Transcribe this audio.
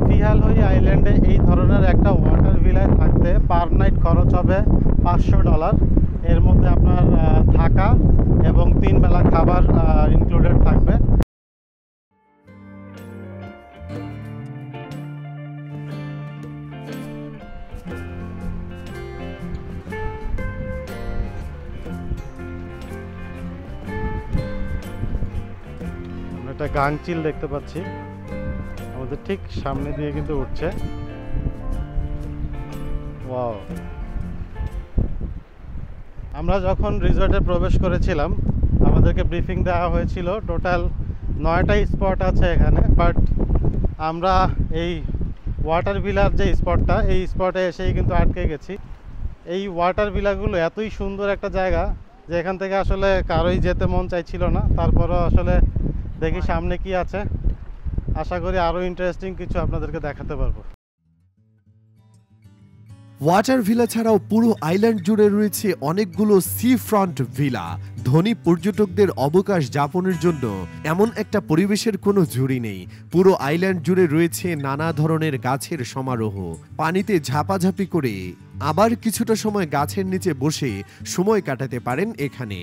ফিহালহুই আইল্যান্ডে এই ধরনের একটা ওয়াটার ভিলায় থাকতে পার নাইট খরচ হবে $500। এর মধ্যে আপনার থাকা এবং 3 বেলা খাবার ইনক্লুডেড থাকবে। একটা গাংচিল দেখতে পাচ্ছি আমাদের ঠিক সামনে দিয়ে কিন্তু উঠছে। ওয়াও! আমরা যখন রিসর্টে প্রবেশ করেছিলাম আমাদেরকে ব্রিফিং দেওয়া হয়েছিল টোটাল 9টা স্পট আছে এখানে, বাট আমরা এই ওয়াটার ভিলার যে স্পটটা এই স্পটে এসেই কিন্তু আটকে গেছি। এই ওয়াটার ভিলাগুলো এতই সুন্দর একটা জায়গা যে এখান থেকে আসলে কারোই যেতে মন চাইছিল না। তারপরও আসলে দেখি সামনে কি আছে, আশা করি আরও ইন্টারেস্টিং কিছু আপনাদেরকে দেখাতে পারবো। ওয়াটার ভিলা ছাড়াও পুরো আইল্যান্ড জুড়ে রয়েছে অনেকগুলো সি ফ্রন্ট ভিলা। ধনী পর্যটকদের অবকাশ যাপনের জন্য এমন একটা পরিবেশের কোনো জুড়ি নেই। পুরো আইল্যান্ড জুড়ে রয়েছে নানা ধরনের গাছের সমারোহ। পানিতে ঝাপাঝাপি করে আবার কিছুটা সময় গাছের নিচে বসে সময় কাটাতে পারেন এখানে।